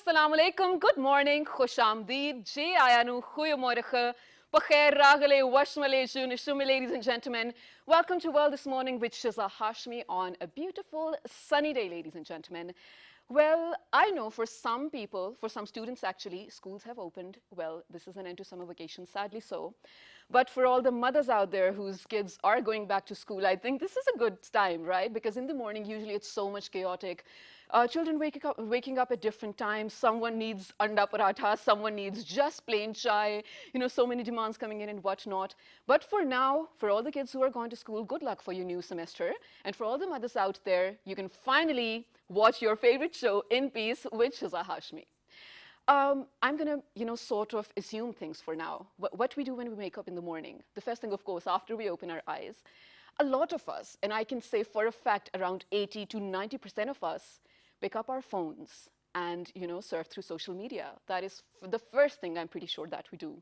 Assalamu alaikum, good morning, Khush Amdeed, Jai Ayanu, Goeiemorgen, Pakhair Ragale, Washmale, Shumi, ladies and gentlemen. Welcome to World This Morning with Shiza Hashmi on a beautiful sunny day, ladies and gentlemen. Well, I know for some people, for some students actually, schools have opened. Well, this is an end to summer vacation, sadly so. But for all the mothers out there whose kids are going back to school, I think this is a good time, right? Because in the morning, usually it's so much chaotic. Children waking up at different times. Someone needs anda paratha, someone needs just plain chai. You know, so many demands coming in and whatnot. But for now, for all the kids who are going to school, good luck for your new semester. And for all the mothers out there, you can finally watch your favorite show in peace with Shiza Hashmi. I'm going to, sort of assume things for now. What we do when we wake up in the morning. The first thing, of course, after we open our eyes, a lot of us, and I can say for a fact around 80 to 90% of us, pick up our phones and, surf through social media. That is the first thing I'm pretty sure that we do.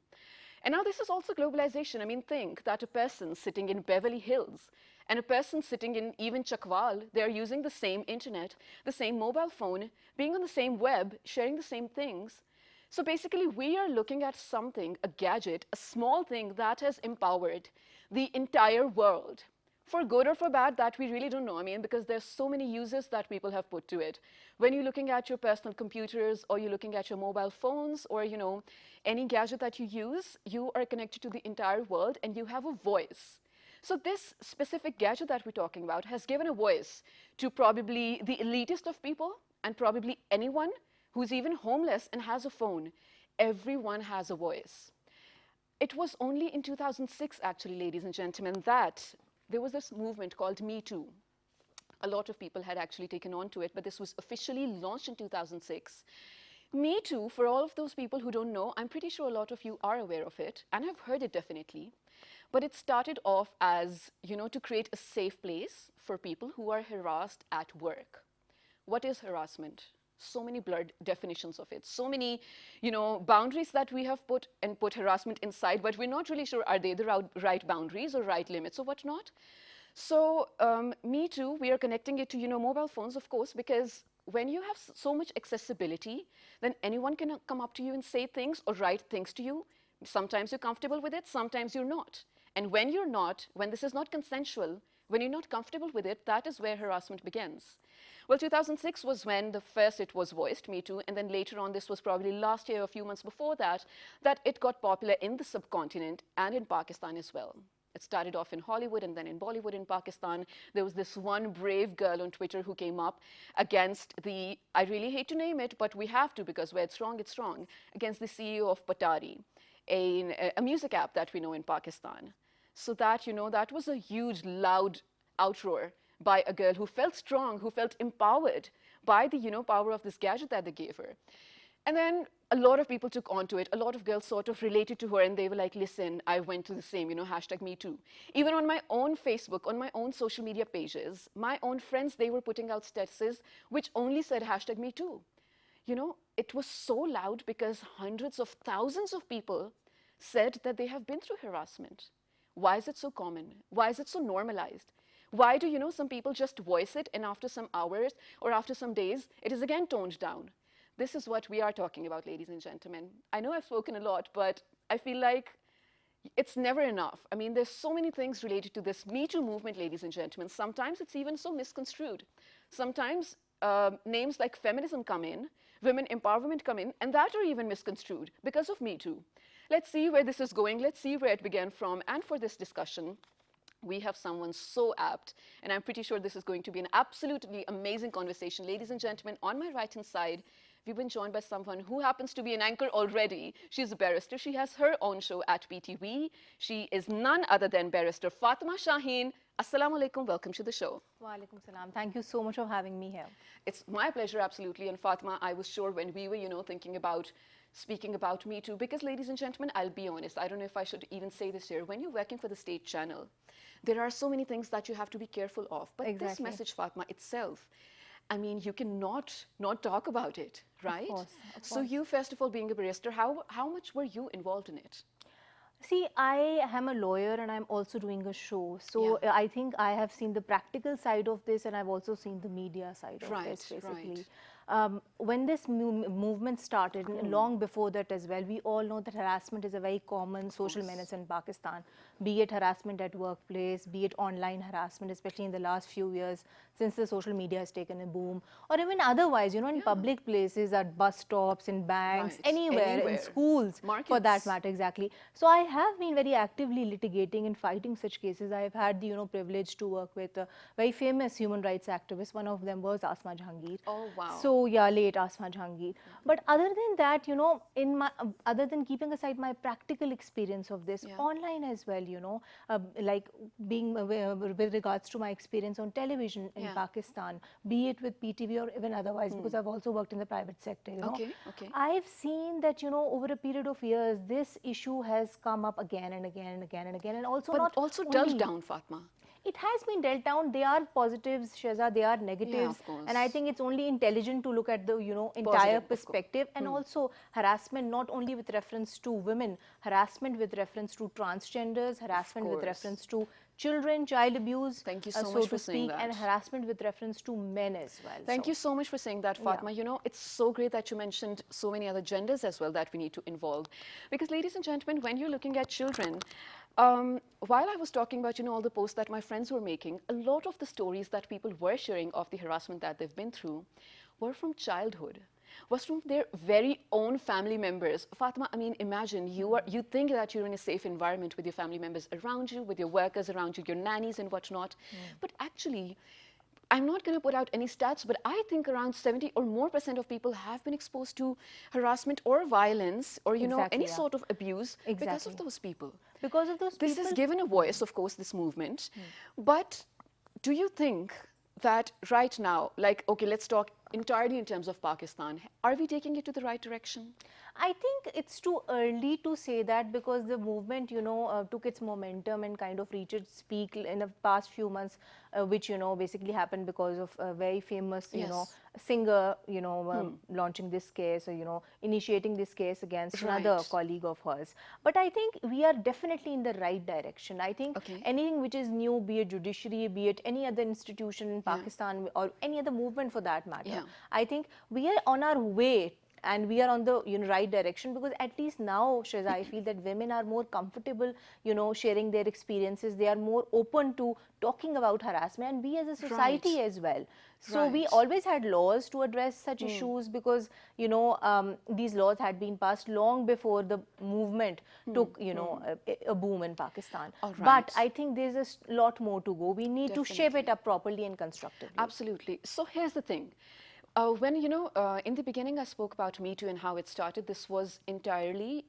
And now this is also globalization. I mean, think that a person sitting in Beverly Hills and a person sitting in even Chakwal, they're using the same internet, the same mobile phone, being on the same web, sharing the same things. So basically, we are looking at something, a gadget, a small thing that has empowered the entire world. For good or for bad, that we really don't know. I mean, because there's so many uses that people have put to it. When you're looking at your personal computers or you're looking at your mobile phones or, any gadget that you use, you are connected to the entire world and you have a voice. So this specific gadget that we're talking about has given a voice to probably the elitist of people and probably anyone who's even homeless and has a phone. Everyone has a voice. It was only in 2006, actually, ladies and gentlemen, that there was this movement called Me Too. A lot of people had actually taken on to it, but this was officially launched in 2006. Me Too, for all of those people who don't know, I'm pretty sure a lot of you are aware of it and have heard it definitely. But it started off as, to create a safe place for people who are harassed at work. What is harassment? So many blurred definitions of it. So many, boundaries that we have put harassment inside, but we're not really sure are they the right boundaries or right limits or whatnot. So Me Too, we are connecting it to, mobile phones, of course, because when you have so much accessibility, then anyone can come up to you and say things or write things to you. Sometimes you're comfortable with it, sometimes you're not. And when you're not, when this is not consensual, when you're not comfortable with it, that is where harassment begins. Well, 2006 was when the first it was voiced, Me Too, and then later on, this was probably last year, a few months before that it got popular in the subcontinent and in Pakistan as well. It started off in Hollywood and then in Bollywood in Pakistan. There was this one brave girl on Twitter who came up against the, I really hate to name it, but we have to because where it's wrong, against the CEO of Patari, a music app that we know in Pakistan. So that, that was a huge, loud outroar by a girl who felt strong, who felt empowered by the, power of this gadget that they gave her. And then a lot of people took on to it. A lot of girls sort of related to her and they were like, listen, I went through the same, hashtag Me Too. Even on my own Facebook, on my own social media pages, my own friends, they were putting out statuses which only said hashtag Me Too. It was so loud because hundreds of thousands of people said that they have been through harassment. Why is it so common? Why is it so normalized? Why do, some people just voice it and after some hours or after some days, it is again toned down? This is what we are talking about, ladies and gentlemen. I know I've spoken a lot, but I feel like it's never enough. I mean, there's so many things related to this Me Too movement, ladies and gentlemen. Sometimes it's even so misconstrued. Sometimes names like feminism come in, women empowerment come in, and that are even misconstrued because of Me Too. Let's see where this is going. Let's see where it began from. And for this discussion, we have someone so apt, and I'm pretty sure this is going to be an absolutely amazing conversation. Ladies and gentlemen, on my right-hand side, we've been joined by someone who happens to be an anchor already. She's a barrister. She has her own show at PTV. She is none other than Barrister Fatima Shaheen. Assalamu alaikum. Welcome to the show. Wa alaikum salam. Thank you so much for having me here. It's my pleasure, absolutely. And Fatima, I was sure when we were, thinking about speaking about Me Too, because ladies and gentlemen, I'll be honest, I don't know if I should even say this here. When you're working for the state channel, there are so many things that you have to be careful of. But Exactly. This message, Fatima, itself, I mean, you cannot not talk about it, right? Of So course. you, first of all, being a barrister, how much were you involved in it? See, I am a lawyer and I'm also doing a show. So Yeah. I think I have seen the practical side of this and I've also seen the media side of Right, this, basically. right. when this movement started, and long before that as well, we all know that harassment is a very common social menace in Pakistan, be it harassment at workplace, be it online harassment, especially in the last few years since the social media has taken a boom, or even otherwise, in public places, at bus stops, in banks, anywhere, in schools, for that matter, exactly. So I have been very actively litigating and fighting such cases. I have had the privilege to work with very famous human rights activists. One of them was Asma Jahangir. Oh, wow. So yeah, late Asma Jahangir. But other than that, in my other than keeping aside my practical experience of this, online as well, like being with regards to my experience on television in Pakistan, be it with PTV or even otherwise, because I've also worked in the private sector, I've seen that, over a period of years, this issue has come up again and again and again and again, and also but not also only dulled down, Fatma. It has been dealt down. There are positives, Shiza, there are negatives, and I think it's only intelligent to look at the entire perspective, and also harassment not only with reference to women, harassment with reference to transgenders, harassment with reference to children, child abuse, Thank you so so much to for saying speak, that. and harassment with reference to men as well. Thank you so much for saying that, Fatma. It's so great that you mentioned so many other genders as well that we need to involve. Because, ladies and gentlemen, when you're looking at children, while I was talking about, all the posts that my friends were making, a lot of the stories that people were sharing of the harassment that they've been through were from childhood, was from their very own family members. Fatima, I mean, imagine you think that you're in a safe environment with your family members around you, with your workers around you, your nannies and whatnot. But actually, I'm not going to put out any stats, but I think around 70% or more of people have been exposed to harassment or violence or, any sort of abuse because of those people. Because of those people. This has given a voice, of course, this movement. But do you think that right now, like, okay, let's talk entirely in terms of Pakistan, are we taking it to the right direction? I think it's too early to say that, because the movement, took its momentum and kind of reached its peak in the past few months, which, basically happened because of a very famous, singer, launching this case, or, initiating this case against another colleague of hers. But I think we are definitely in the right direction. I think anything which is new, be it judiciary, be it any other institution in Pakistan or any other movement for that matter, I think we are on our way and we are on the right direction, because at least now, Shiza, I feel that women are more comfortable, sharing their experiences. They are more open to talking about harassment, and we as a society as well. So we always had laws to address such issues, because these laws had been passed long before the movement took a boom in Pakistan. But I think there's a lot more to go. We need to shape it up properly and constructively. Absolutely. So here's the thing. When, in the beginning I spoke about Me Too and how it started, this was entirely,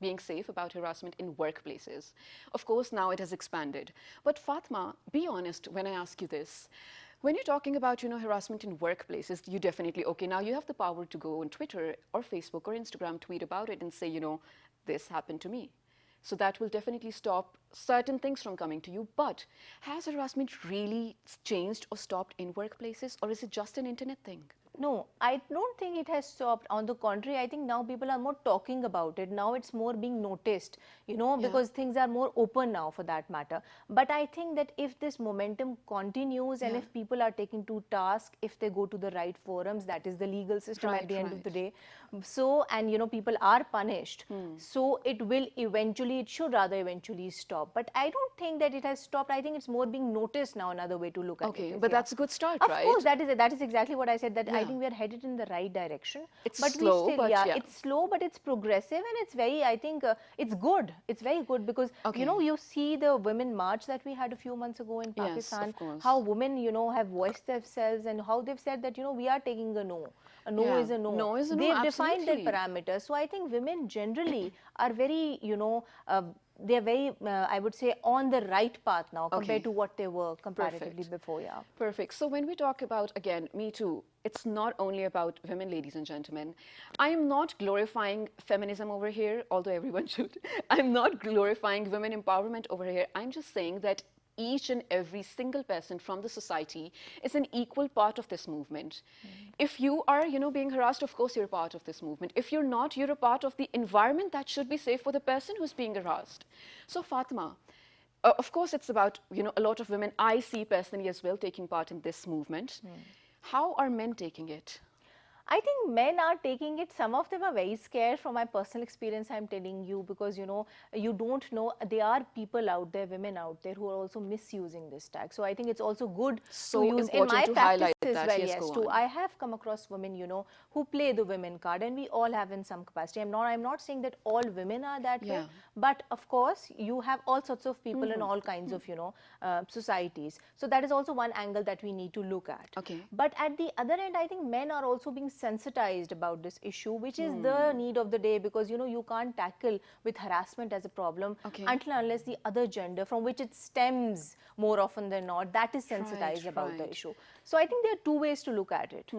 being safe about harassment in workplaces. Of course, now it has expanded. But Fatma, be honest when I ask you this. When you're talking about, harassment in workplaces, you definitely, okay, now you have the power to go on Twitter or Facebook or Instagram, tweet about it and say, this happened to me. So that will definitely stop certain things from coming to you. But has harassment really changed or stopped in workplaces, or is it just an internet thing? No, I don't think it has stopped. On the contrary, I think now people are more talking about it. Now it's more being noticed, because things are more open now for that matter. But I think that if this momentum continues and if people are taken to task, if they go to the right forums, that is the legal system at the end of the day. So, and people are punished. So it should rather eventually stop. But I don't think that it has stopped. I think it's more being noticed now, another way to look at it. Okay, but that's a good start, right? Of course, that is exactly what I said, that I think we are headed in the right direction. It's but slow, we still, but it's slow, but it's progressive, and it's very, I think, it's good. It's very good, because, you see the women march that we had a few months ago in Pakistan, how women, have voiced themselves and how they've said that, we are taking a no. A no is a no. No is a no, They've defined their absolutely. parameters. So I think women generally are very, they're very, I would say, on the right path now compared to what they were comparatively before. Perfect. So when we talk about, again, Me Too, it's not only about women, ladies and gentlemen. I am not glorifying feminism over here, although everyone should. I'm not glorifying women empowerment over here. I'm just saying that each and every single person from the society is an equal part of this movement. If you are, being harassed, of course you're a part of this movement. If you're not, you're a part of the environment that should be safe for the person who's being harassed. So Fatima, of course it's about, a lot of women I see personally as well taking part in this movement. How are men taking it? I think men are taking it. Some of them are very scared. From my personal experience, I'm telling you, because you don't know. There are people out there, women out there, who are also misusing this tag. So I think it's also good to So use in important my to practice highlight as that. well. Yes, Yes, go too. on. I have come across women, who play the women card, and we all have in some capacity. I'm not saying that all women are that way, Yeah. but of course, you have all sorts of people in all kinds of societies. So that is also one angle that we need to look at. Okay. But at the other end, I think men are also being sensitized about this issue, which is the need of the day, because you can't tackle with harassment as a problem Okay. until and unless the other gender from which it stems more often than not, that is sensitized Right, about the right. issue. So I think there are two ways to look at it.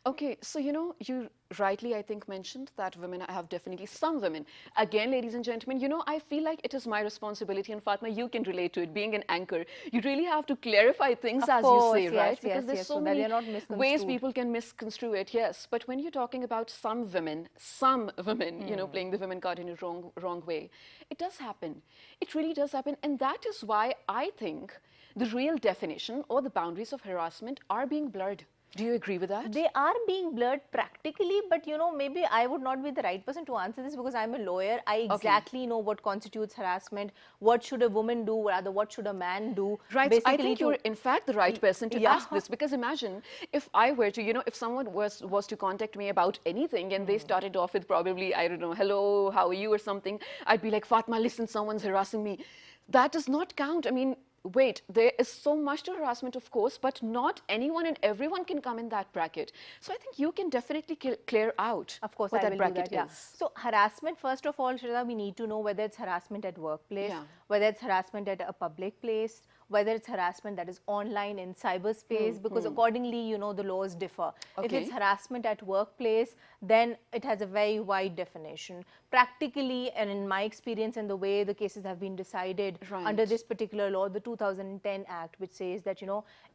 Okay, so you rightly, I think, mentioned that women have definitely some women. Again, ladies and gentlemen, I feel like it is my responsibility, and Fatma, you can relate to it. Being an anchor, you really have to clarify things, Of as you course, say, yes, right? Because yes, there's yes, so so that many they're not ways misconstrued. people can misconstrue it. Yes, but when you're talking about some women, playing the women card in a wrong way, it does happen. It really does happen, and that is why I think the real definition or the boundaries of harassment are being blurred. Do you agree with that? They are being blurred practically, but maybe I would not be the right person to answer this, because I'm a lawyer. I Okay. exactly know what constitutes harassment, what should a woman do, rather what should a man do, Right. I basically think you're, in fact, the right person to yeah. ask this, because imagine if I were to, if someone was to contact me about anything and they started off with probably, I don't know, hello, how are you, or something, I'd be like, Fatma, listen, someone's harassing me. That does not count. I mean, wait, there is so much to harassment, of course, but not anyone and everyone can come in that bracket. So I think you can definitely clear out Of course, what I that will do bracket that. Yeah. is. So harassment, first of all, Shiza, we need to know whether it's harassment at workplace, Yeah. whether it's harassment at a public place, whether it's harassment that is online in cyberspace, because accordingly, the laws differ. If it's Okay. harassment at workplace, then it has a very wide definition. Practically, and in my experience and the way the cases have been decided under Right. this particular law, the 2010 Act, which says that,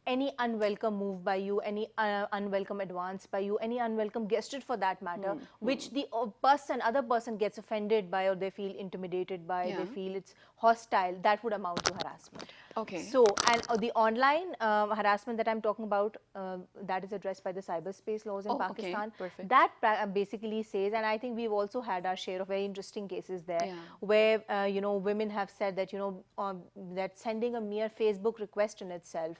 any unwelcome move by you, any unwelcome advance by you, any unwelcome gesture for that matter, which the other person gets offended by, or they feel intimidated by, they Yeah. feel it's hostile, that would amount to harassment. Okay. So, and the online harassment that I'm talking about, that is addressed by the cyberspace laws in Oh, okay. Pakistan. Perfect. That basically says, and I think we've also had our share of very interesting cases there, Yeah. where women have said that that sending a mere Facebook request in itself,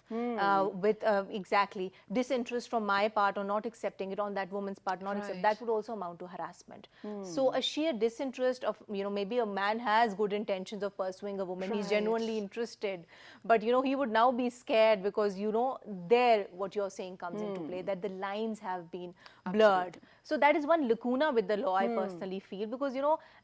with exactly disinterest from my part, or not accepting it on that woman's part, not accept, Right. that would also amount to harassment. So a sheer disinterest of, maybe a man has good intentions of pursuing a woman, he's Right. genuinely interested, but he would now be scared, because there what you're saying comes into play, that the lines have been blurred. So that is one lacuna with the law, I personally feel, because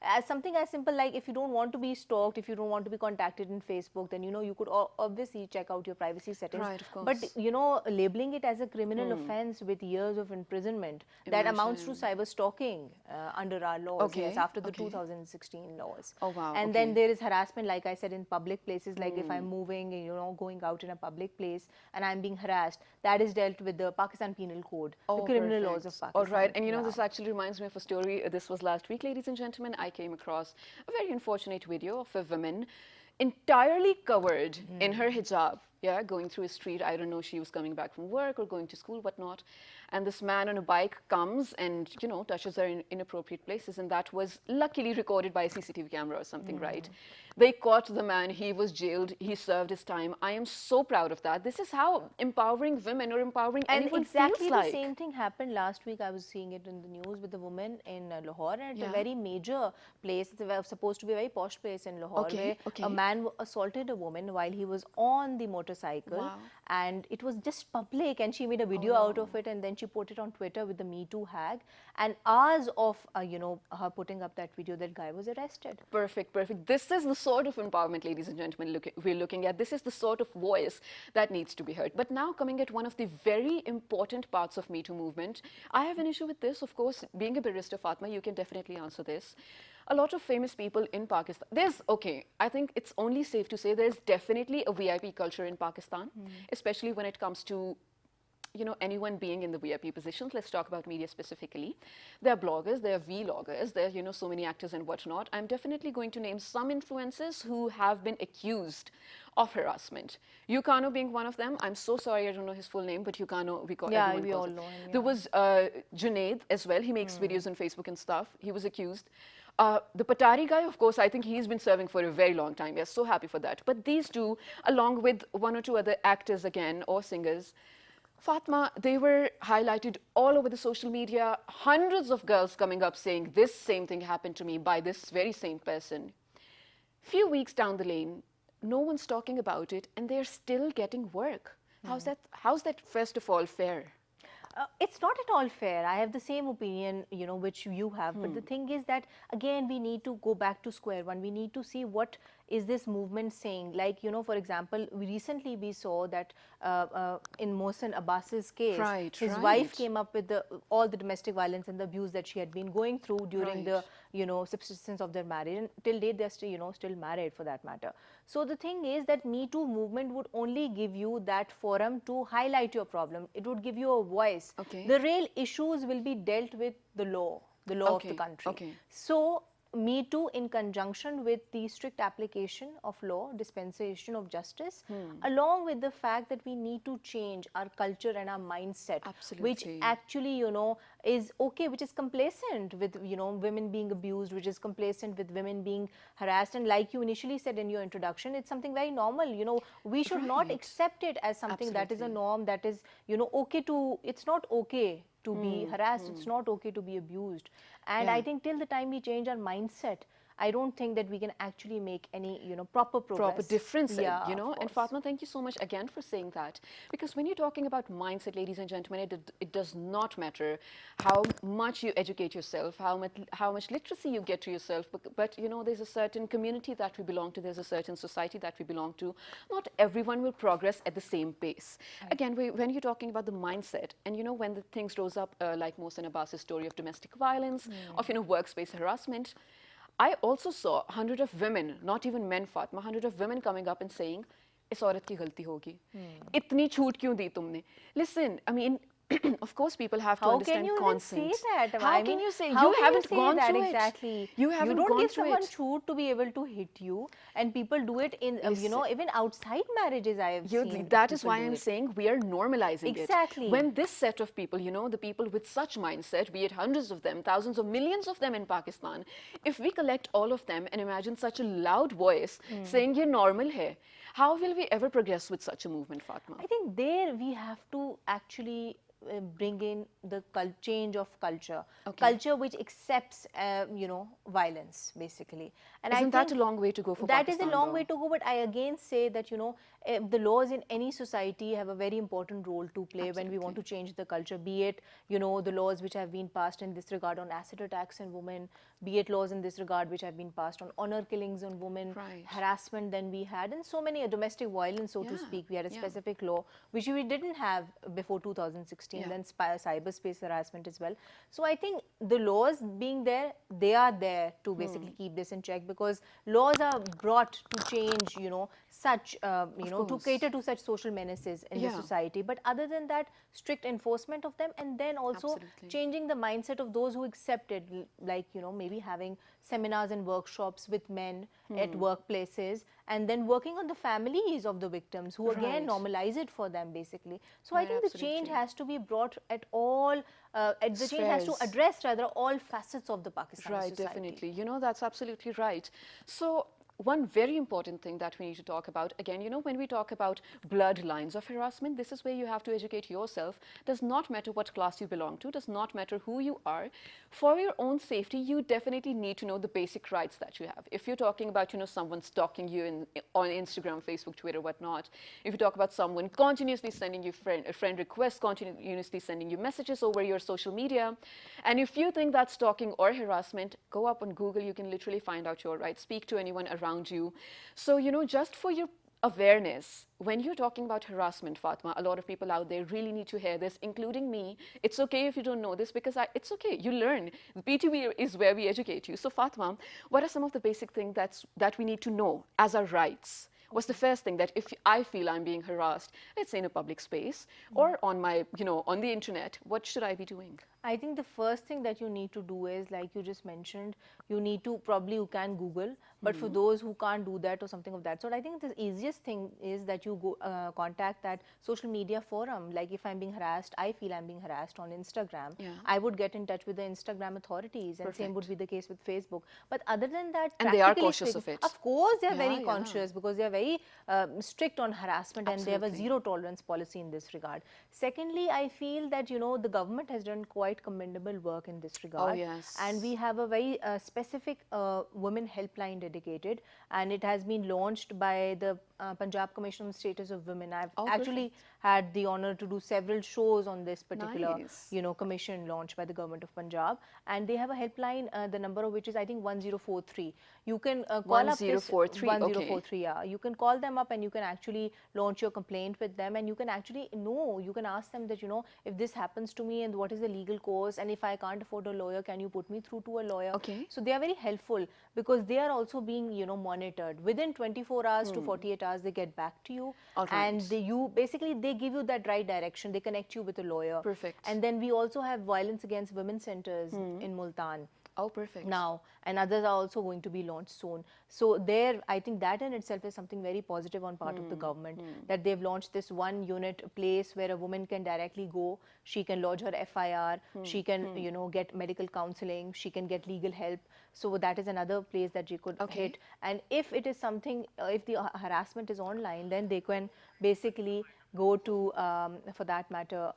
as something as simple like, if you don't want to be stalked, if you don't want to be contacted in Facebook, then you could obviously check out your privacy settings. Right, of course. But labeling it as a criminal offense with years of imprisonment, that amounts to Imagine. cyber stalking under our laws. Okay, Yes, after the okay. 2016 laws. Oh, wow, And okay. then there is harassment, like I said, in public places, like if I'm moving, going out in a public place and I'm being harassed, that is dealt with the Pakistan Penal Code, the criminal laws of perfect. Pakistan. All right, and Yeah. this actually reminds me of a story. This was last week, ladies and gentlemen. I came across a very unfortunate video of a woman entirely covered in her hijab, yeah, going through a street. I don't know, she was coming back from work or going to school, whatnot. And this man on a bike comes and, touches her in inappropriate places. And that was luckily recorded by a CCTV camera or something, right? They caught the man, he was jailed, he served his time. I am so proud of that. This is how empowering women or empowering And anyone exactly feels the like. same thing happened last week. I was seeing it in the news with a woman in Lahore, and it's Yeah. a very major place. It's supposed to be a very posh place in Lahore, Okay, where okay. a man assaulted a woman while he was on the motorcycle. Wow. And it was just public, and she made a video out of it, and then she put it on Twitter with the Me Too hag. And hours of her putting up that video, that guy was arrested. Perfect, perfect. This is the sort of empowerment, ladies and gentlemen, we're looking at. This is the sort of voice that needs to be heard. But now coming at one of the very important parts of Me Too movement, I have an issue with this. Of course, being a barrister, Fatma, you can definitely answer this. A lot of famous people in Pakistan, I think it's only safe to say there's definitely a VIP culture in Pakistan, especially when it comes to anyone being in the VIP positions. Let's talk about media specifically. There are bloggers, there are vloggers, there are, so many actors and whatnot. I'm definitely going to name some influencers who have been accused of harassment. Yukano being one of them. I'm so sorry, I don't know his full name, but Yukano, Yeah, everyone we calls all him. know him. There Yeah. was Junaid as well. He makes videos on Facebook and stuff. He was accused. The Patari guy, of course, I think he's been serving for a very long time. We're so happy for that. But these two, along with one or two other actors again, or singers, Fatma, they were highlighted all over the social media. Hundreds of girls coming up saying this same thing happened to me by this very same person. Few weeks down the lane, no one's talking about it, and they're still getting work. How's that first of all fair? It's not at all fair. I have the same opinion, which you have. But the thing is that, again, we need to go back to square one. We need to see what is this movement saying. Like, for example, recently we saw that in Mohsen Abbas's case, Right, his right. wife came up with all the domestic violence and the abuse that she had been going through during the, subsistence of their marriage. And till date, they're still, still married for that matter. So the thing is that Me Too movement would only give you that forum to highlight your problem. It would give you a voice. Okay. The real issues will be dealt with the law of the Okay, country. okay. So Me Too, in conjunction with the strict application of law, dispensation of justice, along with the fact that we need to change our culture and our mindset, which Absolutely. actually, is okay, which is complacent with, women being abused, which is complacent with women being harassed. And like you initially said in your introduction, it's something very normal. We should not Right. accept it as something that is a Absolutely. norm, that is, okay to, it's not okay to be harassed, it's not okay to be abused. And Yeah. I think till the time we change our mindset, I don't think that we can actually make any, proper progress. Proper difference, Yeah, And of course. Fatma, thank you so much again for saying that. Because when you're talking about mindset, ladies and gentlemen, it does not matter how much you educate yourself, how much literacy you get to yourself, but there's a certain community that we belong to, there's a certain society that we belong to. Not everyone will progress at the same pace. Again, when you're talking about the mindset, and when the things rose up, like Mohsen Abbas's story of domestic violence, of workspace harassment, I also saw 100 of women, not even men, Fatma, 100 of women coming up and saying, इस औरत की गलती होगी. इतनी छूट क्यों दी तुमने? Listen, I mean, of course people have to How understand can you even say consent. that? How I can mean, you say? how You can haven't say gone that through exactly? it. You haven't don't gone give through someone it. shoot to be able to hit you, and people do it in, Listen. even outside marriages. I have seen That is people why do I'm it. saying we are normalizing Exactly. it. When this set of people, the people with such mindset, be it hundreds of them, thousands or millions of them in Pakistan, if we collect all of them and imagine such a loud voice saying ye normal hai, how will we ever progress with such a movement, Fatma? I think there we have to actually bring in the change of culture, culture which accepts, violence basically. And Isn't I that think a long way to go for that Pakistan, is a long though? way to go. But I again say that the laws in any society have a very important role to play when we want to change the culture. Be it the laws which have been passed in this regard on acid attacks on women, be it laws in this regard which have been passed on honor killings on women, Right. harassment. Then we had, and so many domestic violence, so to Yeah, speak. We had a yeah. specific law which we didn't have before 2016. Yeah. Then cyberspace harassment as well. So I think the laws being there, they are there to basically keep this in check, because laws are brought to change, such, to course. cater to such social menaces in the Yeah. society. But other than that, strict enforcement of them, and then also Absolutely. changing the mindset of those who accept it, like, maybe having seminars and workshops with men at workplaces, and then working on the families of the victims, who again Right. normalize it for them basically. So I Right, think the change absolutely. has to be brought at all, the change has to Spheres. address rather all facets of the Pakistani Right, society. definitely. That's absolutely right. So, one very important thing that we need to talk about, again, when we talk about bloodlines of harassment, this is where you have to educate yourself. Does not matter what class you belong to, does not matter who you are. For your own safety, you definitely need to know the basic rights that you have. If you're talking about, someone stalking you on Instagram, Facebook, Twitter, whatnot, if you talk about someone continuously sending you friend requests, continuously sending you messages over your social media, and if you think that's stalking or harassment, go up on Google, you can literally find out your rights, speak to anyone around you. So, just for your awareness, when you're talking about harassment, Fatma, a lot of people out there really need to hear this, including me. It's okay if you don't know this, because it's okay, you learn. The PTV is where we educate you. So, Fatma, what are some of the basic things that we need to know as our rights What's the first thing that if I feel I'm being harassed, let's say in a public space or on my, on the internet, what should I be doing? I think the first thing that you need to do is, like you just mentioned, you need to probably, you can Google, but for those who can't do that or something of that sort, I think the easiest thing is that you go contact that social media forum. Like if I'm being harassed, I feel I'm being harassed on Instagram, Yeah. I would get in touch with the Instagram authorities, and same would Perfect. be the case with Facebook. But other than that, And they are practically cautious of speaking, it. of course they are Yeah, very yeah. conscious because they are very strict on harassment, and they have a Absolutely. zero tolerance policy in this regard. Secondly, I feel that the government has done quite commendable work in this Oh, regard, and we yes. have a very specific women helpline dedicated, and it has been launched by the Punjab Commission on the Status of Women. I've Oh, actually perfect. had the honor to do several shows on this particular Nice. commission launched by the government of Punjab, and they have a helpline, the number of which is, I think, 1043. You can call up this 1043. Okay. 1043. Yeah, you can call them up and you can actually launch your complaint with them, and you can actually know, you can ask them that if this happens to me, and what is the legal course, and if I can't afford a lawyer, can you put me through to a lawyer? Okay. So they are very helpful because they are also being monitored. Within 24 hours to 48 hours they get back to you, All and right. you basically, they give you that right direction, they connect you with a lawyer. Perfect. And then we also have violence against women centers in Multan Oh, perfect. now, and others are also going to be launched soon. So there, I think that in itself is something very positive on part of the government, that they've launched this one unit place where a woman can directly go, she can lodge her FIR, she can get medical counseling, she can get legal help. So that is another place that you could Okay. hit. And if it is something, if the harassment is online, then they can basically go to, for that matter,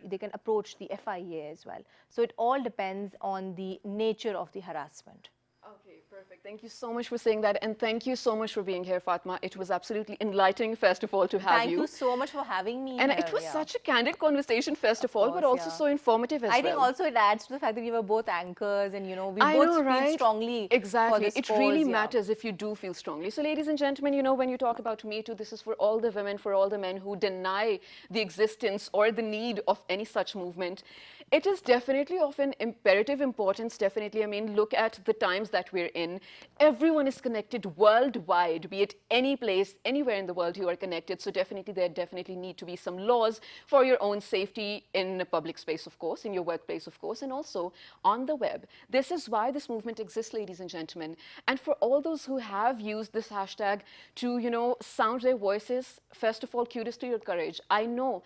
they can approach the FIA as well. So it all depends on the nature of the harassment. Okay, perfect. Thank you so much for saying that. And thank you so much for being here, Fatma. It was absolutely enlightening, first of all, to have Thank you. you so much for having me And here. it was Yeah. such a candid conversation, first of all, but Course, also yeah. so informative as I think well. also it adds to the fact that we were both anchors, and we I both know, feel right? strongly for Exactly. this It cause. really Yeah. matters if you do feel strongly. So, ladies and gentlemen, when you talk about Me Too, this is for all the women, for all the men who deny the existence or the need of any such movement. It is definitely of an imperative importance, definitely. I mean, look at the times that we're in. Everyone is connected worldwide, be it any place, anywhere in the world you are connected. So definitely there definitely need to be some laws for your own safety in a public space, of course, in your workplace, of course, and also on the web. This is why this movement exists, ladies and gentlemen. And for all those who have used this hashtag to, sound their voices, first of all, kudos to your courage. I know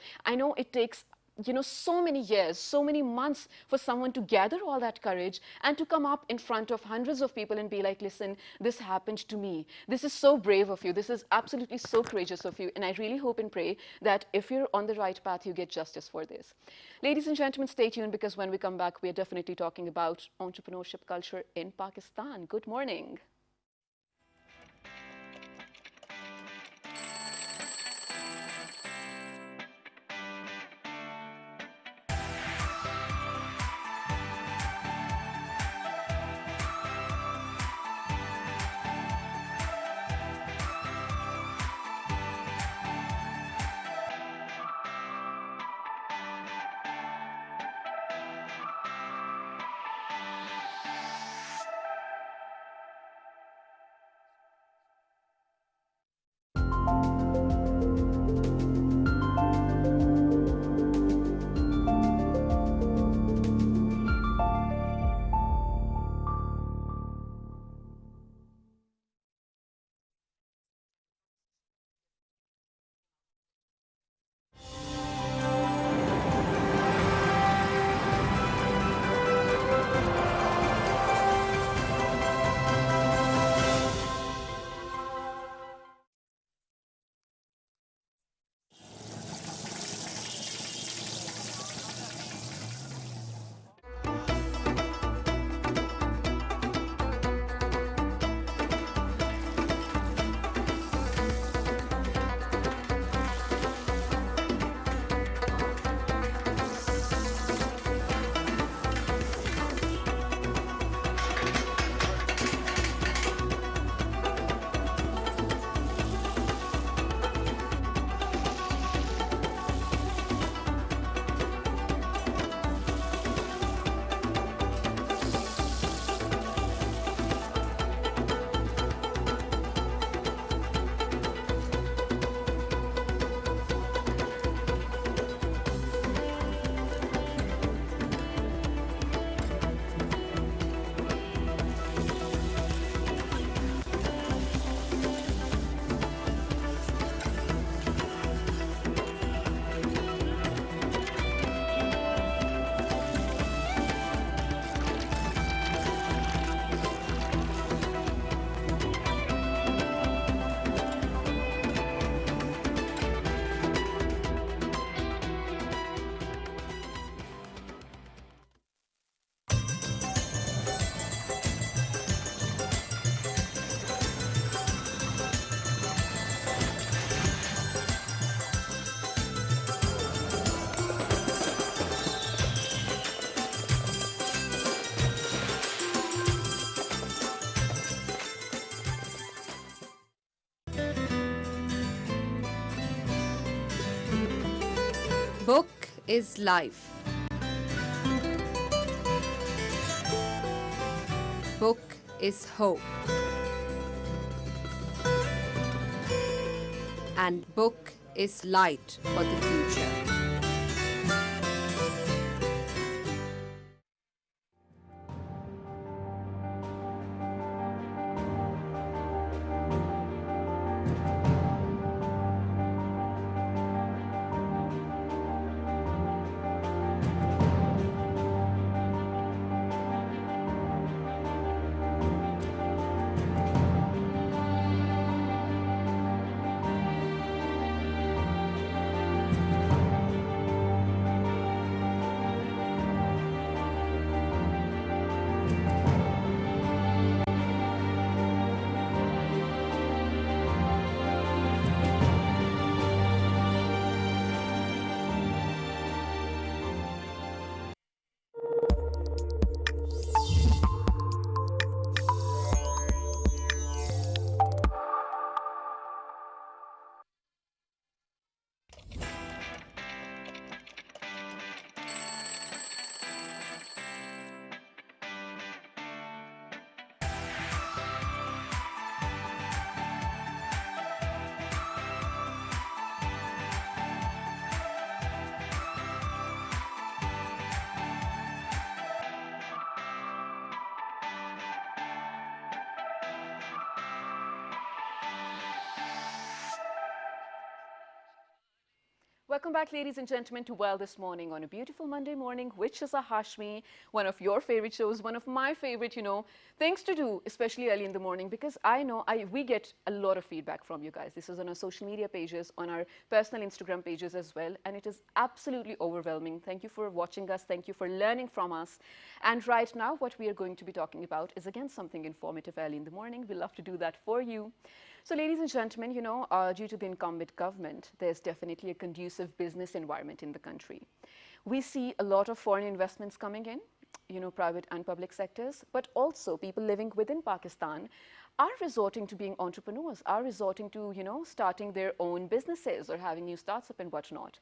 it takes so many years, so many months for someone to gather all that courage and to come up in front of hundreds of people and be like, listen, this happened to me. This is so brave of you. This is absolutely so courageous of you. And I really hope and pray that if you're on the right path, you get justice for this. Ladies and gentlemen, stay tuned because when we come back, we're definitely talking about entrepreneurship culture in Pakistan. Good morning. Book is life. Book is hope. And book is light for the future. Welcome back, ladies and gentlemen, to Well This Morning on a beautiful Monday morning, which is a Hashmi, one of your favorite shows, one of my favorite, things to do, especially early in the morning, because I know we get a lot of feedback from you guys. This is on our social media pages, on our personal Instagram pages as well, and it is absolutely overwhelming. Thank you for watching us. Thank you for learning from us. And right now, what we are going to be talking about is, again, something informative early in the morning. We love to do that for you. So, ladies and gentlemen, due to the incumbent government, there's definitely a conducive business environment in the country. We see a lot of foreign investments coming in, private and public sectors, but also people living within Pakistan are resorting to being entrepreneurs, are resorting to, starting their own businesses or having new startups and whatnot.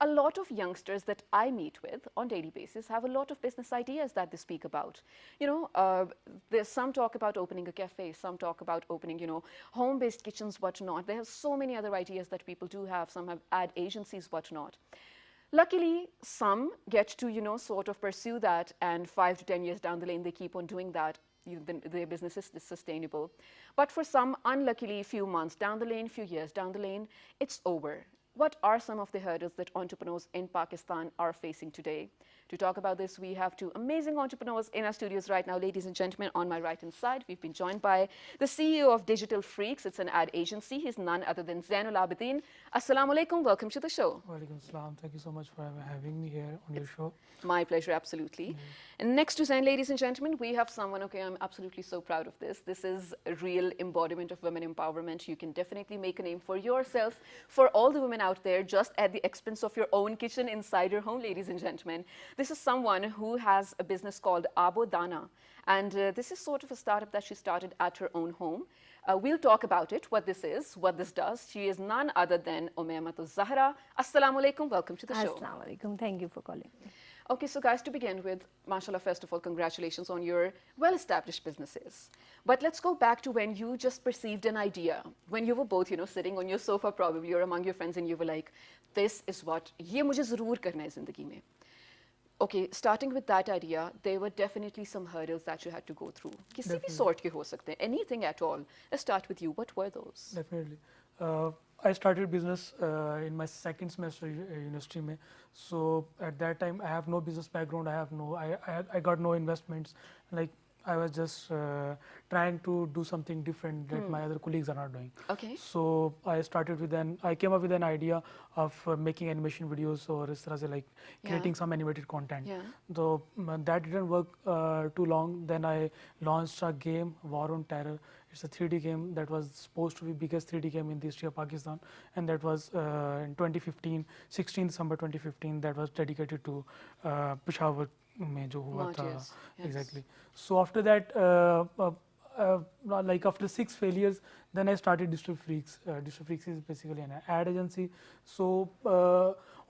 A lot of youngsters that I meet with on daily basis have a lot of business ideas that they speak about. There's some talk about opening a cafe, some talk about opening, home-based kitchens, whatnot. They have so many other ideas that people do have. Some have ad agencies, whatnot. Luckily, some get to, sort of pursue that, and 5 to 10 years down the lane, they keep on doing that. Their business is sustainable. But for some, unluckily, few months down the lane, few years down the lane, it's over. What are some of the hurdles that entrepreneurs in Pakistan are facing today? To talk about this, we have two amazing entrepreneurs in our studios right now. Ladies and gentlemen, on my right-hand side, we've been joined by the CEO of Digital Freaks. It's an ad agency. He's none other than Zain Abideen. Assalamu alaikum. Welcome to the show. Walaikum salam. Thank you so much for having me here on your show. My pleasure, absolutely. And next to Zain, ladies and gentlemen, we have someone, I'm absolutely so proud of this. This is a real embodiment of women empowerment. You can definitely make a name for yourself, for all the women out there, just at the expense of your own kitchen inside your home, ladies and gentlemen. This is someone who has a business called Abideen, and this is sort of a startup that she started at her own home. We'll talk about it, what this is, what this does. She is none other than Umema to Zehra. Assalamu alaikum. Welcome to the show. Assalamu alaikum. Thank you for calling. Okay, so guys, to begin with, mashallah, first of all, congratulations on your well-established businesses. But let's go back to when you just perceived an idea, when you were both, sitting on your sofa probably, or among your friends, and you were like, this is what, ye mujhe zaroor karna hai zindagi mein. Okay, starting with that idea, there were definitely some hurdles that you had to go through. Kisi bhi sort ke ho sakte hain, anything at all. Let's start with you. What were those? Definitely. I started business in my second semester university mein. So at that time I have no business background. I got no investments. Like I was just trying to do something different that my other colleagues are not doing. Okay. So I came up with an idea of making animation videos or is tarah se like creating some animated content. Yeah. So that didn't work too long. Then I launched a game, War on Terror. It's a 3D game that was supposed to be biggest 3D game in the history of Pakistan, and that was in 2015, 16 December 2015. That was dedicated to Peshawar mein jo hua tha. Yes. Exactly. So after that, like after 6 failures, then I started Digital Freaks. Digital Freaks is basically an ad agency. So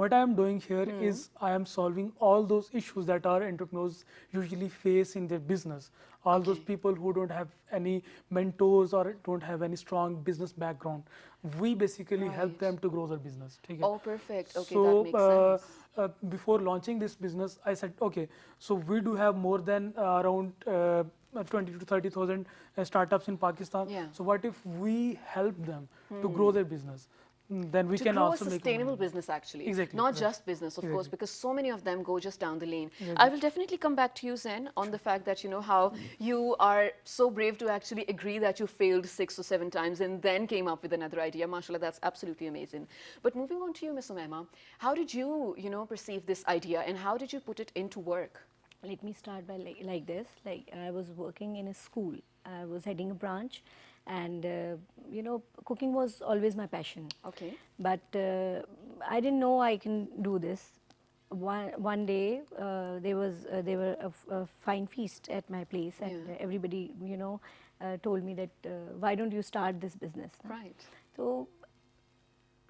what I am doing here is I am solving all those issues that our entrepreneurs usually face in their business. All those people who don't have any mentors or don't have any strong business background, we basically help them to grow their business. ठीक है? Oh, perfect. Okay, So, that makes sense. before launching this business, I said, okay, so we do have more than around 20 to 30,000 startups in Pakistan. Yeah. So what if we help them to grow their business? Then we To can grow a also make sustainable money. business, actually. Exactly, Not right. just business, of course, Exactly. because so many of them go just down the lane. I Exactly. will definitely come back to you, Zain, on the fact that, you know, how you are so brave to actually agree that you failed 6 or 7 times and then came up with another idea. MashaAllah, that's absolutely amazing. But moving on to you, Miss Umema, how did you, you know, perceive this idea and how did you put it into work? Let me start by like this. Like I was working in a school. I was heading a branch, and you know, cooking was always my passion. Okay. But I didn't know I can do this. One day there were a fine feast at my place, and everybody, you know, told me that why don't you start this business? Right. So,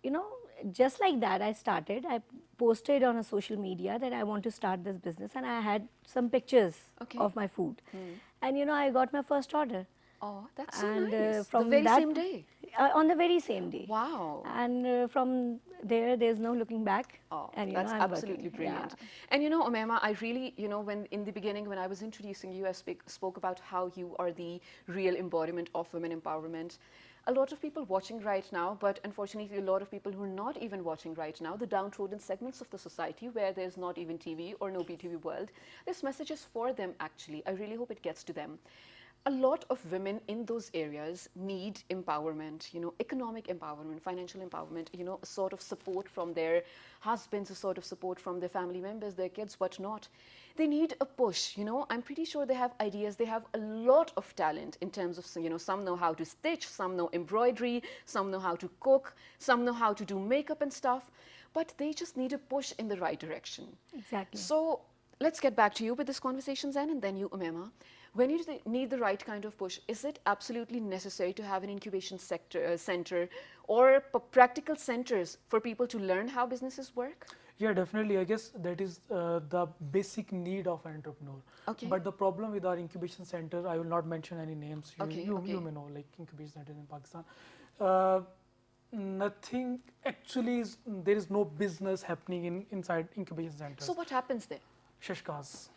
you know, just like that, I started. I posted on a social media that I want to start this business, and I had some pictures of my food. And you know, I got my first order. Oh, that's so And nice. from the very that, same day. On the very same day. Wow. And from there's no looking back. Oh, and you that's know, I'm absolutely working. brilliant. Yeah. And you know, Umema, I really, you know, when in the beginning, when I was introducing you, I spoke about how you are the real embodiment of women empowerment. A lot of people watching right now, but unfortunately a lot of people who are not even watching right now, the downtrodden segments of the society where there's not even TV or no BTV world, this message is for them actually. I really hope it gets to them. A lot of women in those areas need empowerment, you know, economic empowerment, financial empowerment, you know, a sort of support from their husbands, a sort of support from their family members, their kids, whatnot. They need a push, you know. I'm pretty sure they have ideas. They have a lot of talent in terms of, you know, some know how to stitch, some know embroidery, some know how to cook, some know how to do makeup and stuff, but they just need a push in the right direction. Exactly. So let's get back to you with this conversation, Zain, and then you, Umema. When you need the right kind of push, is it absolutely necessary to have an incubation center or practical centers for people to learn how businesses work? Yeah, definitely. I guess that is the basic need of an entrepreneur. Okay. But the problem with our incubation center, I will not mention any names. You Okay. may know, like incubation centers in Pakistan. Nothing actually is. There is no business happening inside incubation centers. So what happens there? Shashkas.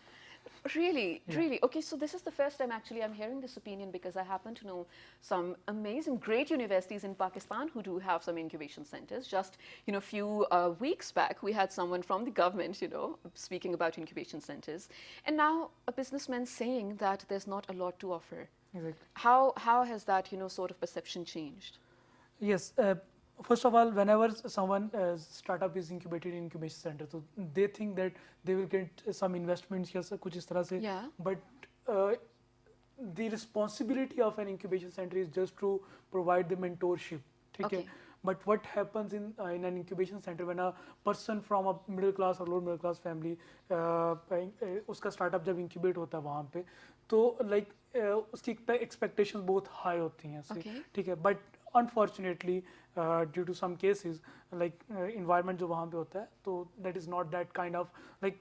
Really, really. Okay, so this is the first time actually I'm hearing this opinion because I happen to know some amazing, great universities in Pakistan who do have some incubation centers. Just, you know, a few weeks back, we had someone from the government, you know, speaking about incubation centers. And now a businessman saying that there's not a lot to offer. Exactly. How has that, you know, sort of perception changed? Yes. First of all, whenever someone startup is incubated in incubation center, so they think that they will get some investments या कुछ इस तरह से. Yeah. But the responsibility of an incubation center is just to provide the mentorship. ठीक है? Okay. But what happens in an incubation center when a person from a middle class or lower middle class family उसका startup जब incubate होता है वहाँ पे, तो like उसकी expectations बहुत high होती हैं. Okay. ठीक है? But unfortunately, due to some cases, like environment जो वहाँ पे होता है, तो that is not that kind of like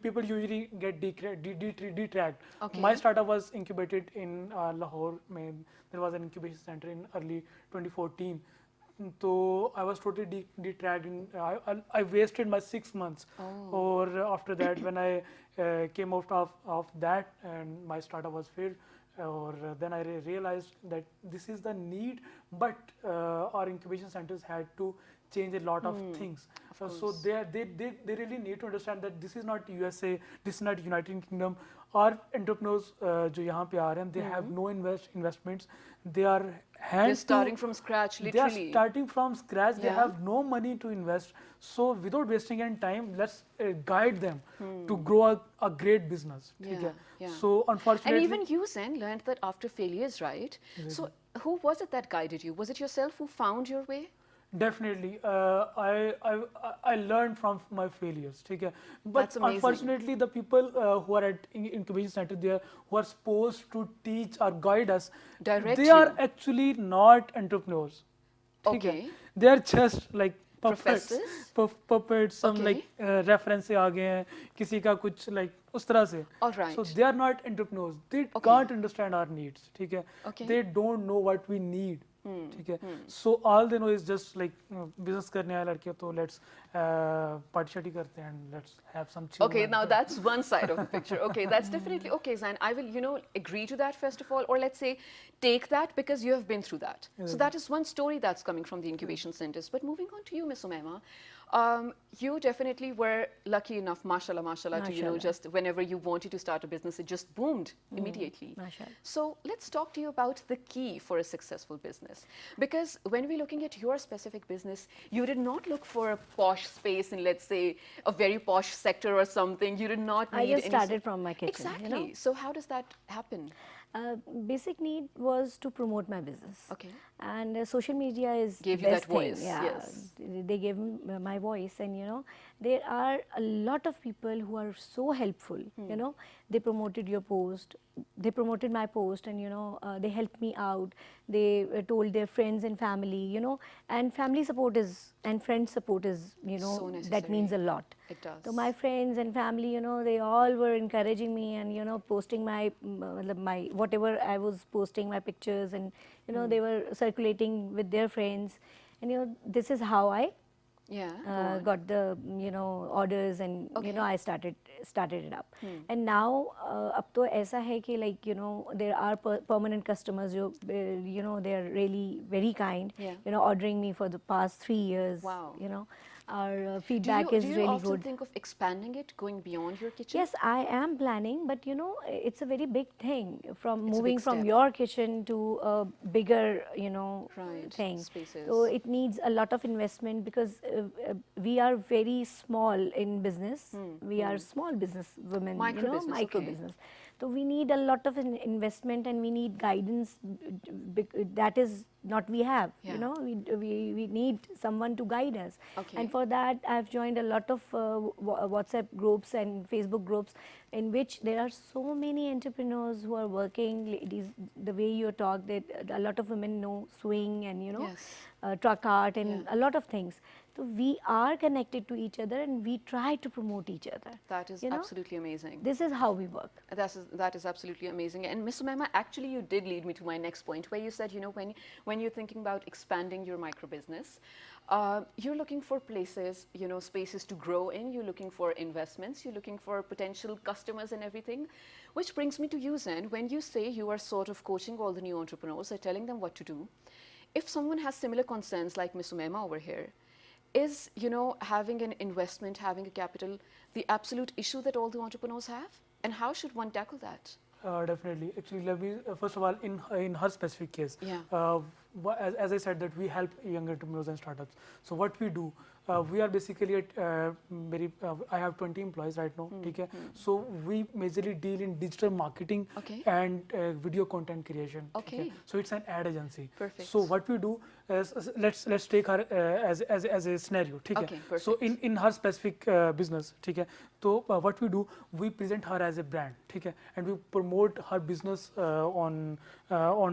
people usually get detracked. Okay. My startup was incubated in Lahore. There was an incubation center in early 2014. So I was totally detracked. I wasted my 6 months. Or after that, when I came out of that and my startup was failed. Or then I realized that this is the need, but our incubation centers had to change a lot of things. So they really need to understand that this is not USA, this is not United Kingdom. Our entrepreneurs जो यहाँ पे आ रहे हैं, they have no investments. They are They're starting from scratch, literally. They are starting from scratch. They have no money to invest. So without wasting any time, let's guide them to grow a great business. Yeah, yeah. So unfortunately, and even you, Zain, learned that after failures, right? So who was it that guided you? Was it yourself who found your way? Definitely, I learned from my failures. ठीक है? But That's amazing. unfortunately, the people who are at incubation center there, who are supposed to teach or guide us, Direct they are you. actually not entrepreneurs. ठीक है? Okay. They are just like Professors? puppets, some Okay. like reference से आ गए हैं, किसी का कुछ like उस तरह से. All right. So they are not entrepreneurs. They Okay. can't understand our needs. ठीक है. Okay. They don't know what we need. ठीक है. So all they know is just like business करने आए लड़के तो let's party शार्टी करते हैं and let's have some chill. Okay, now that's one side of the picture. Okay, that's definitely okay, Zain. I will, agree to that first of all, or let's say take that because you have been through that. So that is one story that's coming from the incubation centers. But moving on to you, Miss Umema, you definitely were lucky enough, mashallah, mashallah, to Mashallah. just whenever you wanted to start a business, it just boomed immediately. Mashallah. So let's talk to you about the key for a successful business. Because when we're looking at your specific business, you did not look for a posh space in, let's say, a very posh sector or something. You did not need I just any started from my kitchen. Exactly. So how does that happen? Basic need was to promote my business. Okay. And social media is Gave the you best that voice, thing. Yeah, yes. they gave my voice, and there are a lot of people who are so helpful. They promoted your post, they promoted my post, and they helped me out. They told their friends and family, and family support is and friend support is, So that means a necessary. lot. It does. So my friends and family, they all were encouraging me and posting my whatever I was posting, my pictures, and they were circulating with their friends, and this is how I Yeah. go on. got the orders, and Okay. I started it up. And now अब तो ऐसा है कि like there are permanent customers जो they are really very kind, Yeah. ordering me for the past 3 years. Wow. Our Do feedback you, is do you really often good. think of expanding it, going beyond your kitchen? Yes, I am planning, but it's a very big thing from It's a moving big from step. your kitchen to a bigger, Right, thing. spaces. So it needs a lot of investment because we are very small in business. We are small business women, Micro business, micro okay. business. So we need a lot of investment, and we need guidance. That is not we have. Yeah. We need someone to guide us. Okay. And for that, I've joined a lot of WhatsApp groups and Facebook groups in which there are so many entrepreneurs who are working. Ladies, the way you talk, that a lot of women know swing and Yes. truck art and Yeah. a lot of things. So we are connected to each other, and we try to promote each other. That is absolutely amazing. This is how we work. That is absolutely amazing. And Miss Umema, actually, you did lead me to my next point, where you said, when you're thinking about expanding your micro business, you're looking for places, spaces to grow in. You're looking for investments. You're looking for potential customers and everything. Which brings me to you, Zain. When you say you are sort of coaching all the new entrepreneurs, or telling them what to do, if someone has similar concerns like Miss Umema over here, is having an investment, having a capital, the absolute issue that all the entrepreneurs have, and how should one tackle that? Definitely. Actually, let me first of all, in her specific case, Yeah. as I said, that we help young entrepreneurs and startups. So what we do, we are basically at I have 20 employees right now. Okay. So we majorly deal in digital marketing Okay. and video content creation. Okay. So it's an ad agency. Perfect. So what we do is, let's take her as a scenario. Okay, So perfect. in her specific business, so what we do, we present her as a brand, and we promote her business on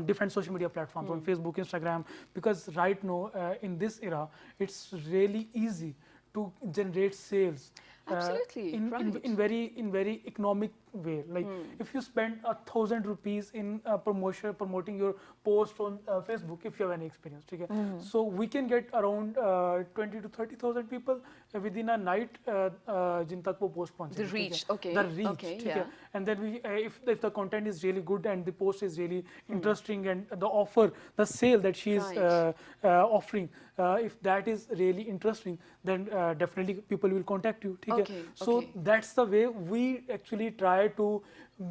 different social media platforms, on Facebook, Instagram, because right now in this era, it's really easy to generate sales. Absolutely, in very economic way. Like if you spend 1,000 rupees in promoting your post on Facebook, if you have any experience, so we can get around 20 to 30,000 people within a night. Jin tak wo post pahunche. The reach, okay. The reach, Okay, yeah. and then we if the content is really good and the post is really interesting, and the offer, the sale that she is Right. offering, if that is really interesting, then definitely people will contact you. Okay, So okay. that's the way we actually try to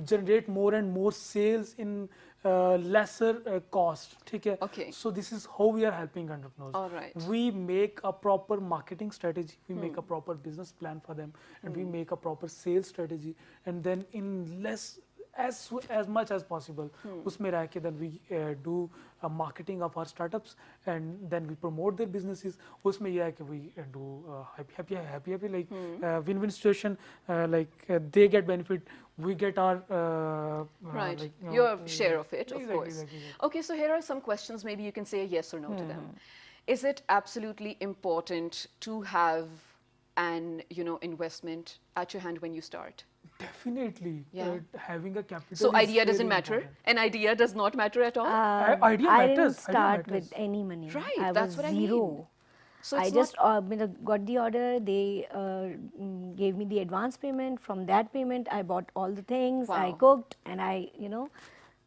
generate more and more sales in lesser cost. Okay. So this is how we are helping entrepreneurs. All right. We make a proper marketing strategy, we make a proper business plan for them, and we make a proper sales strategy, and then in as much as possible, usme reh ke then we do a marketing of our startups, and then we promote their businesses. Usme ye hai ki we do happy like win-win situation, they get benefit, we get our Right. like, Your share of it, of Exactly, course. exactly. Okay, so here are some questions. Maybe you can say a yes or no to them. is it absolutely important to have an, investment at your hand when you start? Definitely, Yeah. having a capital. So is idea doesn't very matter? important. An idea does not matter at all? Idea I didn't matters, idea start matters. with any money. Right, I that's was what I mean. zero. So I it's just not, got the order. They gave me the advance payment. From that payment, I bought all the things. I Wow. cooked, and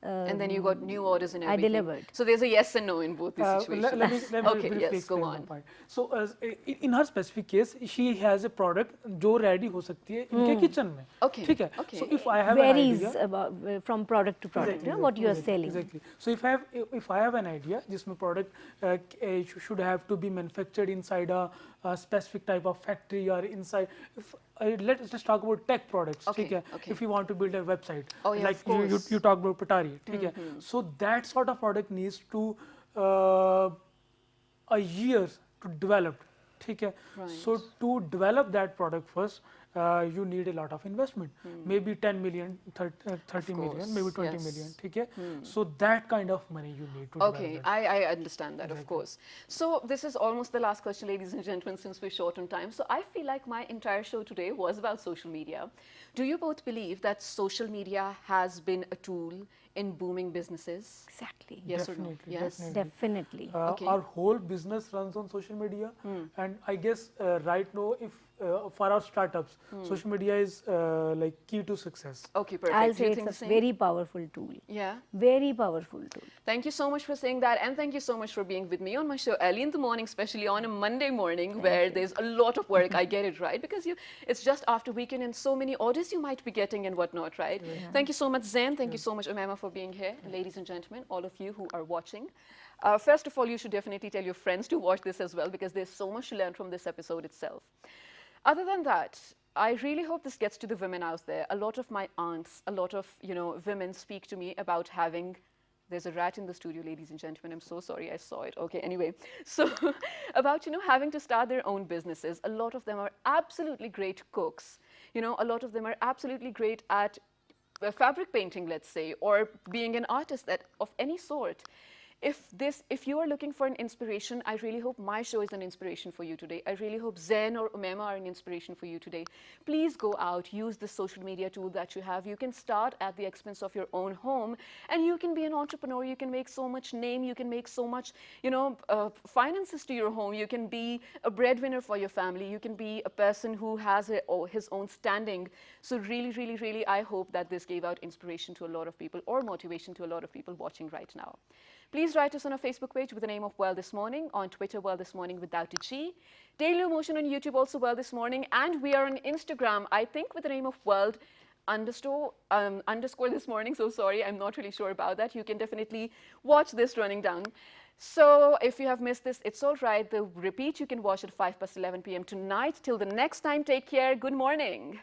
and then you got new orders and I everything. delivered. So there's a yes and no in both these situations. Let me Okay, briefly yes, explain go one on. point. So in her specific case, she has a product जो ready हो सकती है इनके kitchen में. Okay, ठीक है. okay. So if I have an varies idea, about, from product to product. What you are selling. Exactly. So if I have an idea, जिसमें product should have to be manufactured inside a specific type of factory or inside. Let's just talk about tech products. Okay, ठीक है. okay. If you want to build a website, Oh, yeah, like of course. you talk about Patari, ठीक है. So that sort of product needs to a year to develop. ठीक है. So to develop that product first, you need a lot of investment. Maybe 10 million, 30 million, maybe 20 yes. million. ठीक है. So that kind of money you need to Okay, develop. I understand that, of course. So this is almost the last question, ladies and gentlemen, since we're short on time. So I feel like my entire show today was about social media. Do you both believe that social media has been a tool in booming businesses? Exactly. Yes or no? Definitely, Yes. Definitely. Okay. Our whole business runs on social media, and I guess right now, if for our startups, social media is like key to success. Okay, perfect. I'll Do say you it's think a the same? very powerful tool. Yeah. Very powerful tool. Thank you so much for saying that, and thank you so much for being with me on my show early in the morning, especially on a Monday morning where there's a lot of work. I get it, right? Because it's just after weekend and so many orders you might be getting and whatnot, right? Thank you so much, Zain. Thank you so much, Umema, for being here. And ladies and gentlemen, all of you who are watching. First of all, you should definitely tell your friends to watch this as well because there's so much to learn from this episode itself. Other than that, I really hope this gets to the women out there. A lot of my aunts, a lot of, women speak to me about having. There's a rat in the studio, ladies and gentlemen. I'm so sorry, I saw it. Okay, anyway. So about, having to start their own businesses. A lot of them are absolutely great cooks. A lot of them are absolutely great at fabric painting, let's say, or being an artist of any sort. If you are looking for an inspiration, I really hope my show is an inspiration for you today. I really hope Zain or Umema are an inspiration for you today. Please go out, use the social media tool that you have. You can start at the expense of your own home, and you can be an entrepreneur. You can make so much name. You can make so much, finances to your home. You can be a breadwinner for your family. You can be a person who has his own standing. So really, really, really, I hope that this gave out inspiration to a lot of people or motivation to a lot of people watching right now. Please write us on our Facebook page with the name of Well This Morning, on Twitter Well This Morning without a G, Daily Emotion on YouTube also Well This Morning, and we are on Instagram, I think with the name of World underscore this morning. So sorry, I'm not really sure about that. You can definitely watch this running down. So if you have missed this, it's all right. The repeat you can watch at 5 past 11 p.m. tonight. Till the next time, take care. Good morning.